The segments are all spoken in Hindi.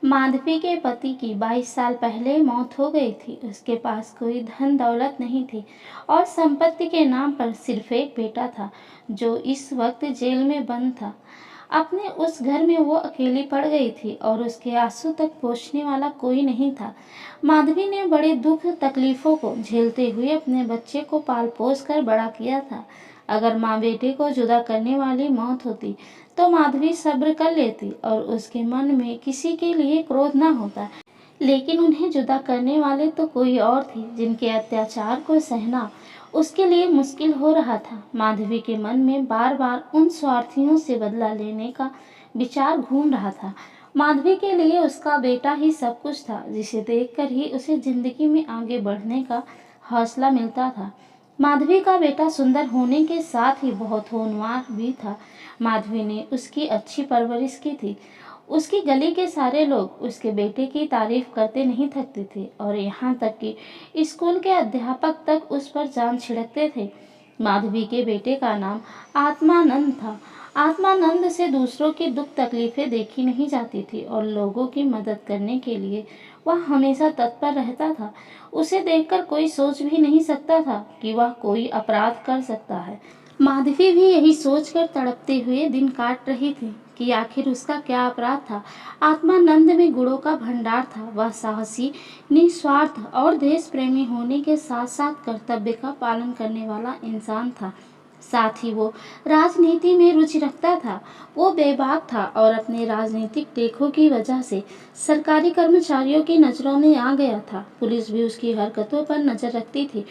माधवी के पति की 22 साल पहले मौत हो गई थी। उसके पास कोई धन दौलत नहीं थी और संपत्ति के नाम पर सिर्फ एक बेटा था जो इस वक्त जेल में बंद था। अपने उस घर में वो अकेली पड़ गई थी और उसके आंसू तक पोंछने वाला कोई नहीं था। माधवी ने बड़े दुख तकलीफों को झेलते हुए अपने बच्चे को पाल पोस कर बड़ा किया था। अगर माँ बेटे को जुदा करने वाली मौत होती तो माधवी सब्र कर लेती और उसके मन में किसी के लिए क्रोध न होता। लेकिन उन्हें जुदा करने वाले तो कोई और थे जिनके अत्याचार को सहना उसके लिए मुश्किल हो रहा था। माधवी के मन में बार बार उन स्वार्थियों से बदला लेने का विचार घूम रहा था। माधवी के लिए उसका बेटा ही सब कुछ था, जिसे देखकर ही उसे जिंदगी में आगे बढ़ने का हौसला मिलता था। माधवी का बेटा सुंदर होने के साथ ही बहुत होनहार भी था। माधवी ने उसकी अच्छी परवरिश की थी। उसकी गली के सारे लोग उसके बेटे की तारीफ करते नहीं थकते थे और यहाँ तक कि स्कूल के अध्यापक तक उस पर जान छिड़कते थे। माधवी के बेटे का नाम आत्मानंद था। आत्मानंद से दूसरों की दुख तकलीफें देखी नहीं जाती थी और लोगों की मदद करने के लिए वह हमेशा तत्पर रहता था। उसे देखकर कोई सोच भी नहीं सकता था कि वह कोई अपराध कर सकता है। माधवी भी यही सोचकर तड़पते हुए दिन काट रही थी कि आखिर उसका क्या अपराध था। आत्मानंद में गुणों का भंडार था। वह साहसी, निस्वार्थ और देश प्रेमी होने के साथ साथ कर्तव्य का पालन करने वाला इंसान था। साथ ही वो राजनीति में रुचि रखता था। वो बेबाक था और अपने राजनीतिक टेकों की वजह से सरकारी कर्मचारियों की नज़रों में आ गया था। पुलिस भी उसकी हरकतों पर नज़र रखती थी।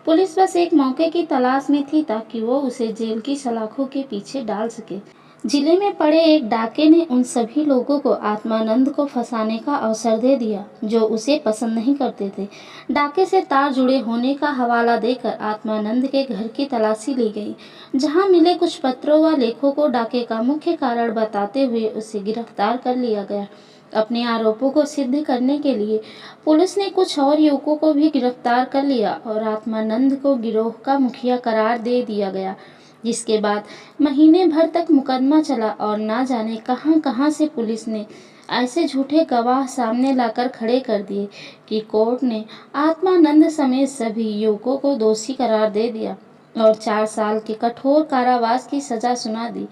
पुलिस बस एक मौके की तलाश में थी ताकि वो उसे जेल की सलाखों के पीछे डाल सके। जिले में पड़े एक डाके ने उन सभी लोगों को आत्मानंद को फंसाने का अवसर दे दिया जो उसे पसंद नहीं करते थे। डाके से तार जुड़े होने का हवाला देकर आत्मानंद के घर की तलाशी ली गई, जहां मिले कुछ पत्रों व लेखों को डाके का मुख्य कारण बताते हुए उसे गिरफ्तार कर लिया गया। अपने आरोपों को सिद्ध करने के लिए पुलिस ने कुछ और युवकों को भी गिरफ्तार कर लिया और आत्मानंद को गिरोह का मुखिया करार दे दिया गया। जिसके बाद महीने भर तक मुकदमा चला और ना जाने कहां कहां से पुलिस ने ऐसे झूठे गवाह सामने लाकर खड़े कर दिए कि कोर्ट ने आत्मानंद समेत सभी युवकों को दोषी करार दे दिया और 4 साल के कठोर कारावास की सजा सुना दी।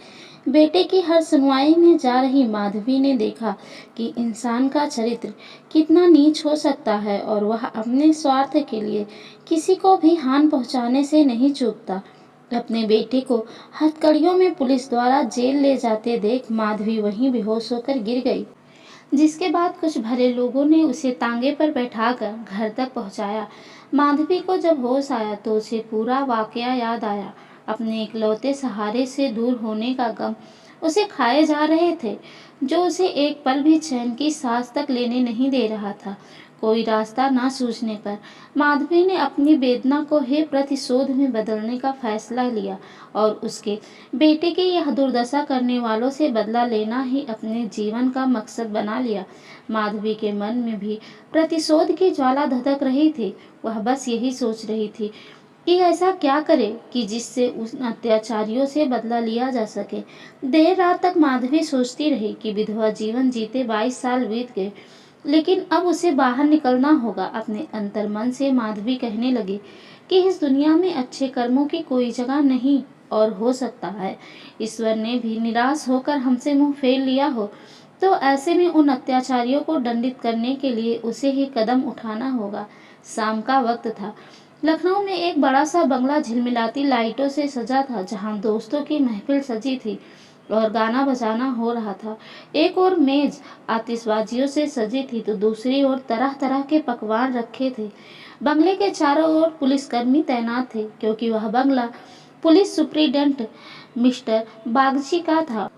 बेटे की हर सुनवाई में जा रही माधवी ने देखा कि इंसान का चरित्र कितना नीच हो सकता है और वह अपने स्वार्थ के लिए किसी को भी हानि पहुंचाने से नहीं चूकता। अपने बेटे को हथकड़ियों में पुलिस द्वारा जेल ले जाते देख माधवी वहीं बेहोश होकर गिर गई। जिसके बाद कुछ भले लोगों ने उसे तांगे पर बैठाकर घर तक पहुंचाया। माधवी को जब होश आया तो उसे पूरा वाकया याद आया। अपने इकलौते सहारे से दूर होने का गम उसे खाए जा रहे थे, जो उसे एक पल भी चैन की सांस तक लेने नहीं दे रहा था। कोई रास्ता ना सूझने पर माधवी ने अपनी वेदना को हे प्रतिशोध में बदलने का फैसला लिया और उसके बेटे की यह दुर्दशा करने वालों से बदला लेना ही अपने जीवन का मकसद बना लिया। माधवी के मन में भी प्रतिशोध की ज्वाला धधक रही थी। वह बस यही सोच रही थी कि ऐसा क्या करे कि जिससे उन अत्याचारियों से बदला लिया जा सके। देर रात तक माधवी सोचती रही कि विधवा जीवन जीते 22 साल बीत गए, लेकिन अब उसे बाहर निकलना होगा। अपने अंतर्मन से माधवी कहने लगी कि इस दुनिया में अच्छे कर्मों की कोई जगह नहीं और हो सकता है ईश्वर ने भी निराश होकर हमसे मुंह फेर लिया हो, तो ऐसे में उन अत्याचारियों को दंडित करने के लिए उसे ही कदम उठाना होगा। शाम का वक्त था। लखनऊ में एक बड़ा सा बंगला झिलमिलाती लाइटों से सजा था, जहां दोस्तों की महफिल सजी थी और गाना बजाना हो रहा था। एक और मेज आतिशबाजियों से सजी थी तो दूसरी ओर तरह तरह के पकवान रखे थे। बंगले के चारों ओर पुलिसकर्मी तैनात थे, क्योंकि वह बंगला पुलिस सुप्रीडेंट मिस्टर बागची का था।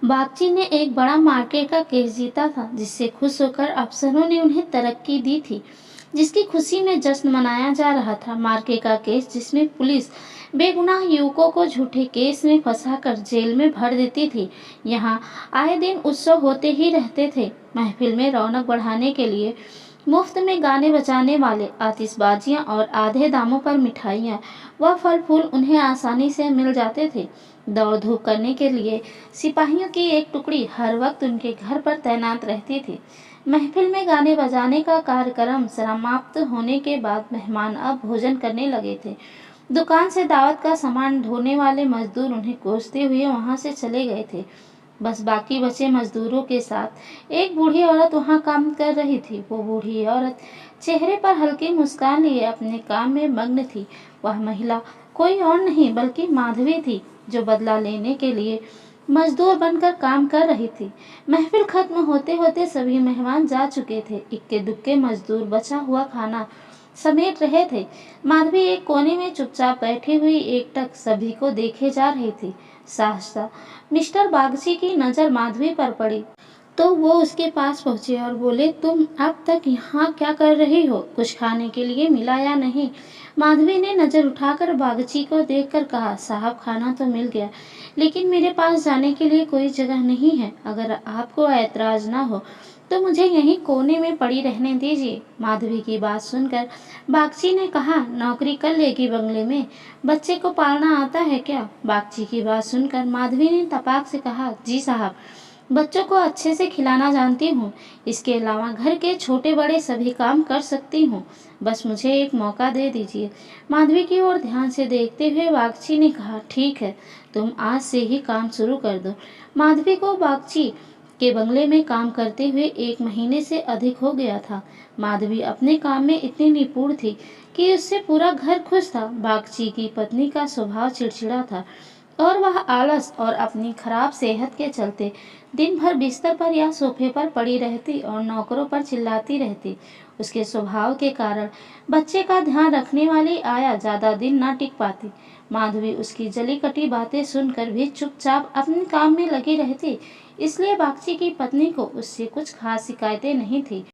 बागची ने एक बड़ा मार्केट का केस जीता था, जिससे खुश होकर अफसरों ने उन्हें तरक्की दी थी, जिसकी खुशी में जश्न मनाया जा रहा था। मार्के का केस, जिसमें पुलिस बेगुनाह युवकों को झूठे केस में फंसाकर जेल में भर देती थी। यहाँ आए दिन उत्सव होते ही रहते थे। महफिल में रौनक बढ़ाने के लिए मुफ्त में गाने बजाने वाले, आतिशबाजियाँ और आधे दामों पर मिठाइयाँ व फल फूल उन्हें आसानी से मिल जाते थे। दौड़ धूप करने के लिए सिपाहियों की एक टुकड़ी हर वक्त उनके घर पर तैनात रहती थी। महफिल में गाने बजाने का कार्यक्रम समाप्त होने के बाद मेहमान अब भोजन करने लगे थे। दुकान से दावत का सामान ढोने वाले मजदूर उन्हें कोसते हुए वहां से चले गए थे। बस बाकी बचे मजदूरों के साथ एक बूढ़ी औरत वहां काम कर रही थी। वो बूढ़ी औरत चेहरे पर हल्की मुस्कान लिए अपने काम में मग्न थी। वह महिला कोई और नहीं बल्कि माधवी थी, जो बदला लेने के लिए मजदूर बनकर काम कर रही थी। महफिल खत्म होते होते सभी मेहमान जा चुके थे। इक्के दुक्के मजदूर बचा हुआ खाना समेट रहे थे। माधवी एक कोने में चुपचाप बैठी हुई एकटक सभी को देखे जा रही थी। सहसा मिस्टर बागची की नजर माधवी पर पड़ी तो वो उसके पास पहुंचे और बोले, तुम अब तक यहाँ क्या कर रही हो? कुछ खाने के लिए मिला या नहीं? माधवी ने नजर उठाकर बागची को देखकर कहा, साहब खाना तो मिल गया, लेकिन मेरे पास जाने के लिए कोई जगह नहीं है। अगर आपको ऐतराज ना हो तो मुझे यहीं कोने में पड़ी रहने दीजिए। माधवी की बात सुनकर बागची ने कहा, नौकरी कर लेगी बंगले में, बच्चे को पालना आता है क्या? बागची की बात सुनकर माधवी ने तपाक से कहा, जी साहब, बच्चों को अच्छे से खिलाना जानती हूँ। इसके अलावा घर के छोटे बड़े सभी काम कर सकती हूँ। बस मुझे एक मौका दे दीजिए। माधवी की ओर ध्यान से देखते हुए बागची ने कहा, ठीक है, तुम आज से ही काम शुरू कर दो। माधवी को बागची के बंगले में काम करते हुए 1 महीने से अधिक हो गया था। माधवी अपने काम में इतनी निपुण थी कि उससे पूरा घर खुश था। बागची की पत्नी का स्वभाव चिड़चिड़ा था और वह आलस और अपनी खराब सेहत के चलते दिन भर बिस्तर पर या सोफे पर पड़ी रहती और नौकरों पर चिल्लाती रहती। उसके स्वभाव के कारण बच्चे का ध्यान रखने वाली आया ज्यादा दिन न टिक पाती। माधवी उसकी जली कटी बातें सुनकर भी चुपचाप अपने काम में लगी रहती, इसलिए बागची की पत्नी को उससे कुछ खास शिकायतें नहीं थी।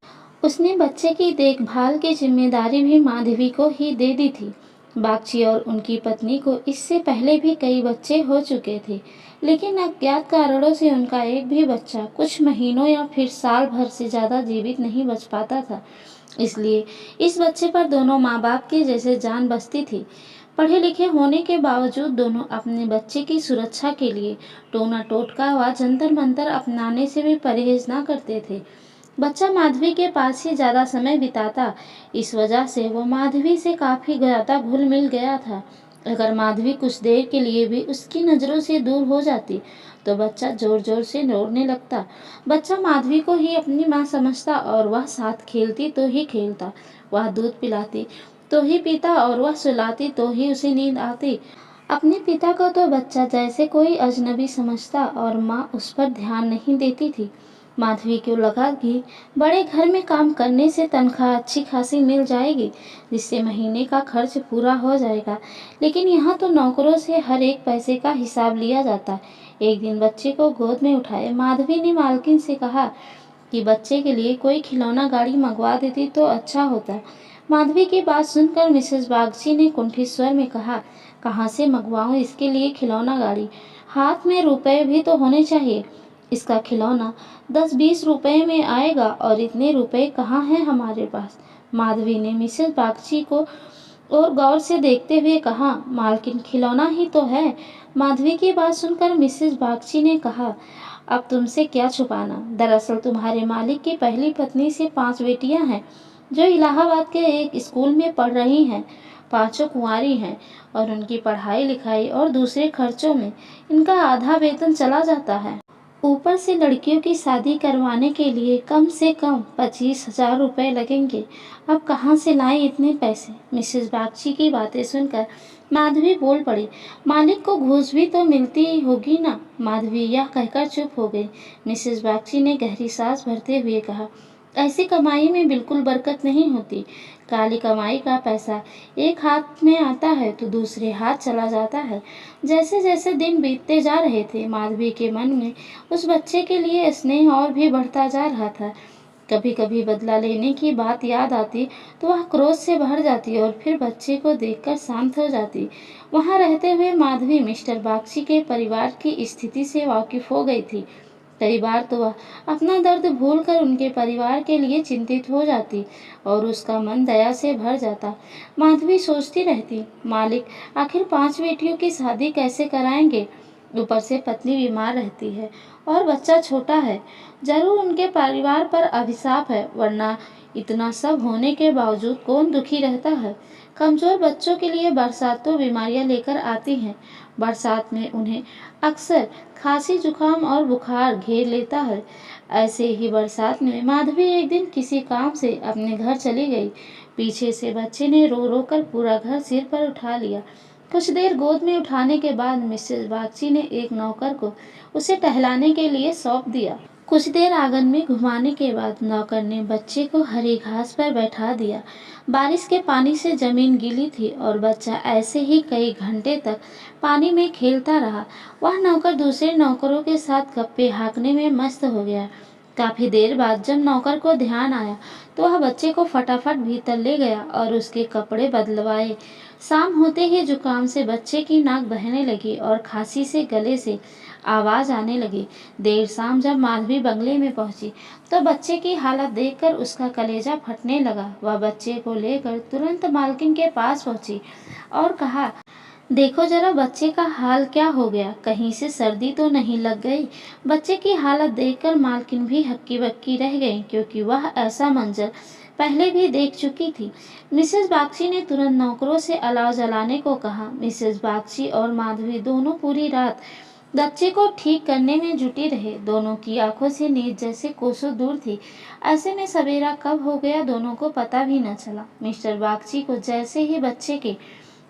उसने बच्चे की देखभाल की जिम्मेदारी भी माधवी को ही दे दी थी। बागची और उनकी पत्नी को इससे पहले भी कई बच्चे हो चुके थे, लेकिन अज्ञात कारणों से उनका एक भी बच्चा कुछ महीनों या फिर साल भर से ज्यादा जीवित नहीं बच पाता था। इसलिए इस बच्चे पर दोनों माँ बाप की जैसे जान बसती थी। पढ़े लिखे होने के बावजूद दोनों अपने बच्चे की सुरक्षा के लिए टोना टोटका व जंतर मंतर अपनाने से भी परहेज न करते थे। बच्चा माधवी के पास ही ज्यादा समय बिताता, इस वजह से वो माधवी से काफी ज्यादा घुल मिल गया था। अगर माधवी कुछ देर के लिए भी उसकी नजरों से दूर हो जाती तो बच्चा जोर जोर से रोने लगता। बच्चा माधवी को ही अपनी माँ समझता और वह साथ खेलती तो ही खेलता, वह दूध पिलाती तो ही पीता और वह सुलाती तो ही उसे नींद आती। अपने पिता को तो बच्चा जैसे कोई अजनबी समझता और माँ उस पर ध्यान नहीं देती थी। माधवी को लगा कि बड़े घर में काम करने से तनख्वाह अच्छी खासी मिल जाएगी, जिससे महीने का खर्च पूरा हो जाएगा, लेकिन यहाँ तो नौकरों से हर एक पैसे का हिसाब लिया जाता। एक दिन बच्चे को गोद में उठाए माधवी ने मालकिन से कहा कि बच्चे के लिए कोई खिलौना गाड़ी मंगवा देती तो अच्छा होता। माधवी की बात सुनकर मिसेस बागची ने कुंठित स्वर में कहा, कहाँ से मंगवाऊं इसके लिए खिलौना गाड़ी? हाथ में रुपए भी तो होने चाहिए। इसका खिलौना 10-20 रुपए में आएगा और इतने रुपए कहाँ हैं हमारे पास? माधवी ने मिसेस बागची को और गौर से देखते हुए कहा, मालकिन खिलौना ही तो है। माधवी की बात सुनकर मिसेस बागची ने कहा, अब तुमसे क्या छुपाना, दरअसल तुम्हारे मालिक की पहली पत्नी से 5 बेटियां हैं, जो इलाहाबाद के एक स्कूल में पढ़ रही हैं। पांचों कुंवारी हैं और उनकी पढ़ाई लिखाई और दूसरे खर्चों में इनका आधा वेतन चला जाता है। ऊपर से लड़कियों की शादी करवाने के लिए कम से कम 25,000 रुपये लगेंगे। अब कहाँ से लाएं इतने पैसे? मिसेस बागची की बातें सुनकर माधवी बोल पड़ी, मालिक को घूस भी तो मिलती ही होगी ना? माधवी यह कहकर चुप हो गई। मिसेस बागची ने गहरी सांस भरते हुए कहा, ऐसी कमाई में बिल्कुल बरकत नहीं होती। काली कमाई का पैसा एक हाथ में आता है तो दूसरे हाथ चला जाता है। जैसे जैसे दिन बीतते जा रहे थे, माधवी के मन में उस बच्चे के लिए स्नेह और भी बढ़ता जा रहा था। कभी कभी बदला लेने की बात याद आती तो वह क्रोध से भर जाती और फिर बच्चे को देखकर शांत हो जाती। वहां रहते हुए माधवी मिस्टर बागची के परिवार की स्थिति से वाकिफ हो गई थी। कई बार तो वह अपना दर्द भूलकर उनके परिवार के लिए चिंतित हो जाती और उसका मन दया से भर जाता। माधवी सोचती रहती, मालिक आखिर 5 बेटियों की शादी कैसे कराएंगे? ऊपर से पत्नी बीमार रहती है और बच्चा छोटा है। जरूर उनके परिवार पर अभिशाप है, वरना इतना सब होने के बावजूद कौन दुखी रहता है। कमजोर बच्चों के लिए बरसात तो बीमारियां लेकर आती हैं। बरसात में उन्हें अक्सर खांसी, जुकाम और बुखार घेर लेता है। ऐसे ही बरसात में माधवी एक दिन किसी काम से अपने घर चली गई। पीछे से बच्चे ने रो रो कर पूरा घर सिर पर उठा लिया। कुछ देर गोद में उठाने के बाद मिसेस बागची ने एक नौकर को उसे टहलाने के लिए सौंप दिया। कुछ देर आंगन में घुमाने के बाद नौकर ने बच्चे को हरी घास पर बैठा दिया। बारिश के पानी से जमीन गीली थी और बच्चा ऐसे ही कई घंटे तक पानी में खेलता रहा। वह नौकर दूसरे नौकरों के साथ गप्पे हाँकने में मस्त हो गया। काफी देर बाद जब नौकर को ध्यान आया तो वह बच्चे को फटाफट भीतर ले गया और उसके कपड़े बदलवाए। शाम होते ही जुकाम से बच्चे की नाक बहने लगी और खांसी से गले से आवाज आने लगी। देर शाम जब माधवी बंगले में पहुंची तो बच्चे की हालत देखकर उसका कलेजा फटने लगा। वह बच्चे को लेकर तुरंत मालकिन के पास पहुंची और कहा, देखो जरा बच्चे का हाल क्या हो गया, कहीं से सर्दी तो नहीं लग गई। बच्चे की हालत देखकर मालकिन भी हक्की बक्की रह गई, क्योंकि वह ऐसा मंजर पहले भी देख चुकी थी। मिसेस बागची ने तुरंत नौकरों से अलाव जलाने को कहा। मिसेस बागची और माधवी दोनों पूरी रात बच्चे को ठीक करने में जुटी रहे। दोनों की आंखों से नींद जैसे कोसों दूर थी। ऐसे में सवेरा कब हो गया दोनों को पता भी न चला। मिस्टर बागची को जैसे ही बच्चे के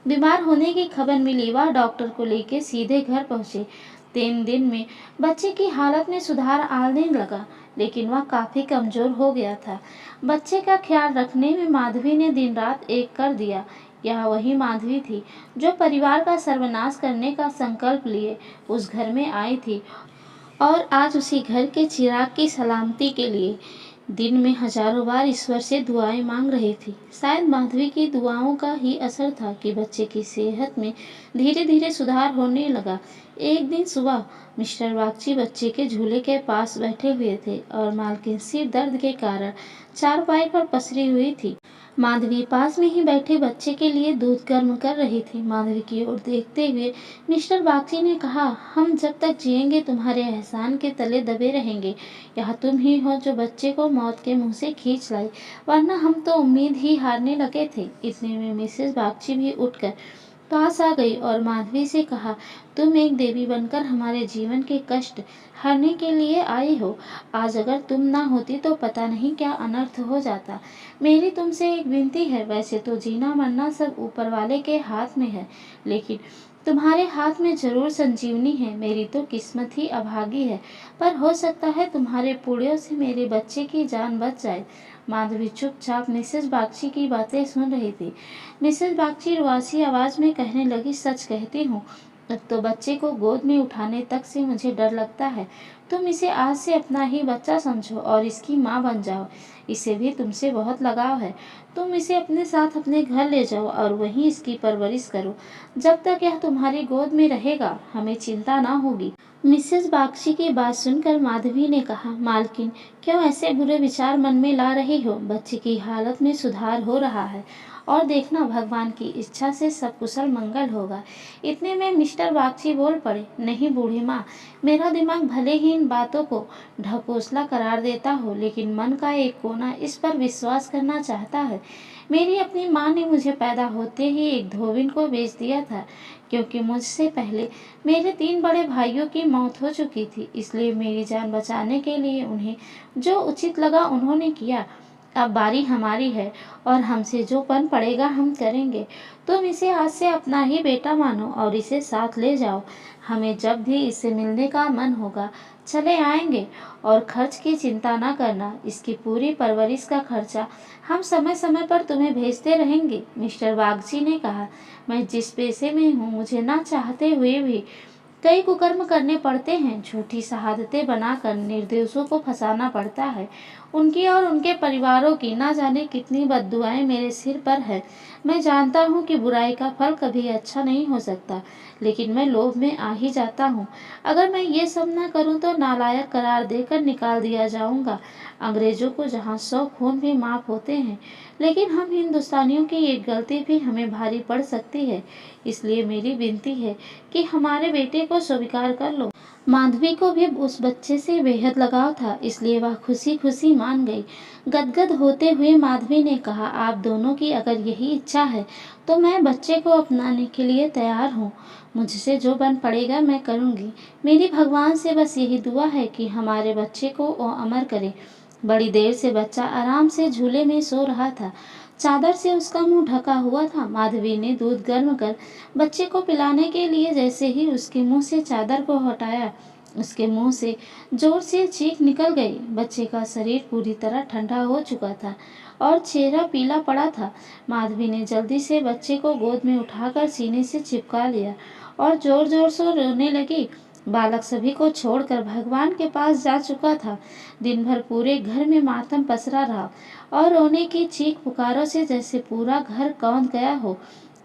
बीमार होने की खबर मिली, वह डॉक्टर को लेकर सीधे घर पहुंचे। 3 दिन में बच्चे की हालत में सुधार आने लगा, लेकिन वह काफी कमजोर हो गया था। बच्चे का ख्याल रखने में माधवी ने दिन रात एक कर दिया। यह वही माधवी थी जो परिवार का सर्वनाश करने का संकल्प लिए उस घर में आई थी और आज उसी घर के चिराग की सलामती के लिए दिन में हजारों बार ईश्वर से दुआएं मांग रही थी। शायद माधवी की दुआओं का ही असर था कि बच्चे की सेहत में धीरे धीरे सुधार होने लगा। एक दिन सुबह मिस्टर बागची बच्चे के झूले के पास बैठे हुए थे और मालकिन सिर दर्द के कारण चारपाई पर पसरी हुई थी। माधवी पास में ही बैठे बच्चे के लिए दूध गर्म कर रही थी। माधवी की ओर देखते हुए मिस्टर बागची ने कहा, हम जब तक जिएंगे तुम्हारे एहसान के तले दबे रहेंगे। यह तुम ही हो जो बच्चे को मौत के मुंह से खींच लाई, वरना हम तो उम्मीद ही हारने लगे थे। इतने में मिसेस बागची भी उठकर पास आ गई और माधवी से कहा, तुम एक देवी बनकर हमारे जीवन के कष्ट हरने के लिए आई हो। आज अगर तुम ना होती तो पता नहीं क्या अनर्थ हो जाता। मेरी तुमसे एक विनती है, वैसे तो जीना मरना सब ऊपर वाले के हाथ में है, लेकिन तुम्हारे हाथ में जरूर संजीवनी है। मेरी तो किस्मत ही अभागी है, पर हो सकता है तुम्हारे पुण्यों से मेरे बच्चे की जान बच जाए। माधवी चुपचाप मिसेस बागची की बातें सुन रही थी। मिसेस बागची रुआसी आवाज में कहने लगी, सच कहती हूँ, अब तो बच्चे को गोद में उठाने तक से मुझे डर लगता है। तुम इसे आज से अपना ही बच्चा समझो और इसकी माँ बन जाओ। इसे भी तुमसे बहुत लगाव है। तुम इसे अपने साथ अपने घर ले जाओ और वहीं इसकी परवरिश करो। जब तक यह तुम्हारी गोद में रहेगा हमें चिंता ना होगी। मिसेस बागची की बात सुनकर माधवी ने कहा, मालकिन क्यों ऐसे बुरे विचार मन में ला रही हो। बच्चे की हालत में सुधार हो रहा है और देखना भगवान की इच्छा से सब कुशल मंगल होगा। इतने में मिस्टर बागची बोल पड़े, नहीं बूढ़ी माँ, मेरा दिमाग भले ही इन बातों को ढकोसला करार देता हो, लेकिन मन का एक कोना इस पर विश्वास करना चाहता है। मेरी अपनी माँ ने मुझे पैदा होते ही एक धोबिन को बेच दिया था, क्योंकि मुझसे पहले मेरे 3 बड़े भाइयों की मौत हो चुकी थी। इसलिए मेरी जान बचाने के लिए उन्हें जो उचित लगा उन्होंने किया। अब बारी हमारी है और हमसे जो पन पड़ेगा हम करेंगे। तुम इसे आज से अपना ही बेटा मानो और इसे साथ ले जाओ। हमें जब भी इससे मिलने का मन होगा चले आएंगे और खर्च की चिंता ना करना। इसकी पूरी परवरिश का खर्चा हम समय समय पर तुम्हें भेजते रहेंगे। मिस्टर बागची ने कहा, मैं जिस पेशे में हूँ मुझे ना चाहते हुए भी कई कुकर्म करने पड़ते हैं। झूठी शहादतें बनाकर निर्दोषों को फंसाना पड़ता है। उनकी और उनके परिवारों की ना जाने कितनी बद्दुआएं मेरे सिर पर है। मैं जानता हूँ कि बुराई का फल कभी अच्छा नहीं हो सकता, लेकिन मैं लोभ में आ ही जाता हूँ। अगर मैं ये सब ना करूँ तो नालायक करार देकर निकाल दिया जाऊँगा। अंग्रेजों को जहाँ 100 खून भी माफ होते हैं, लेकिन हम हिंदुस्तानियों की एक गलती भी हमें भारी पड़ सकती है। इसलिए मेरी विनती है कि हमारे बेटे को को स्वीकार कर लो। माधवी को भी उस बच्चे से बेहद लगाव था, इसलिए वह खुशी खुशी मान गई। गदगद होते हुए माधवी ने कहा, आप दोनों की अगर यही इच्छा है तो मैं बच्चे को अपनाने के लिए तैयार हूँ। मुझसे जो बन पड़ेगा मैं करूँगी। मेरी भगवान से बस यही दुआ है कि हमारे बच्चे को वो अमर करे। बड़ी देर से बच्चा आराम से झूले में सो रहा था। चादर से उसका मुंह ढका हुआ था। माधवी ने दूध गर्म कर बच्चे को पिलाने के लिए जैसे ही उसके मुंह से चादर को हटाया, उसके मुंह से जोर से चीख निकल गई। बच्चे का शरीर पूरी तरह ठंडा हो चुका था और चेहरा पीला पड़ा था। माधवी ने जल्दी से बच्चे को गोद में उठाकर सीने से चिपका लिया और जोर जोर से रोने लगी। बालक सभी को छोड़कर भगवान के पास जा चुका था। दिन भर पूरे घर में मातम पसरा रहा और रोने की चीख पुकारों से जैसे पूरा घर कौंध गया हो।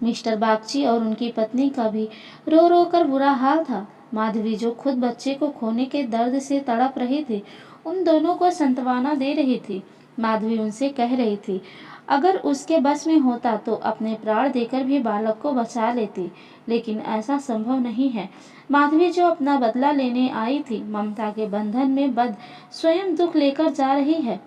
मिस्टर बागची और उनकी पत्नी का भी रो रो कर बुरा हाल था। माधवी, जो खुद बच्चे को खोने के दर्द से तड़प रही थी, उन दोनों को सांत्वना दे रही थी। माधवी उनसे कह रही थी, अगर उसके बस में होता तो अपने प्राण देकर भी बालक को बचा लेती, लेकिन ऐसा संभव नहीं है। माधवी, जो अपना बदला लेने आई थी, ममता के बंधन में बंध स्वयं दुख लेकर जा रही है।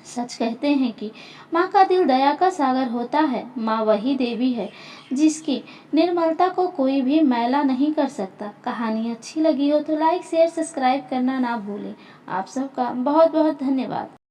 सच कहते हैं कि माँ का दिल दया का सागर होता है। माँ वही देवी है जिसकी निर्मलता को कोई भी मैला नहीं कर सकता। कहानी अच्छी लगी हो तो लाइक शेयर सब्सक्राइब करना ना भूलें। आप सबका बहुत बहुत धन्यवाद।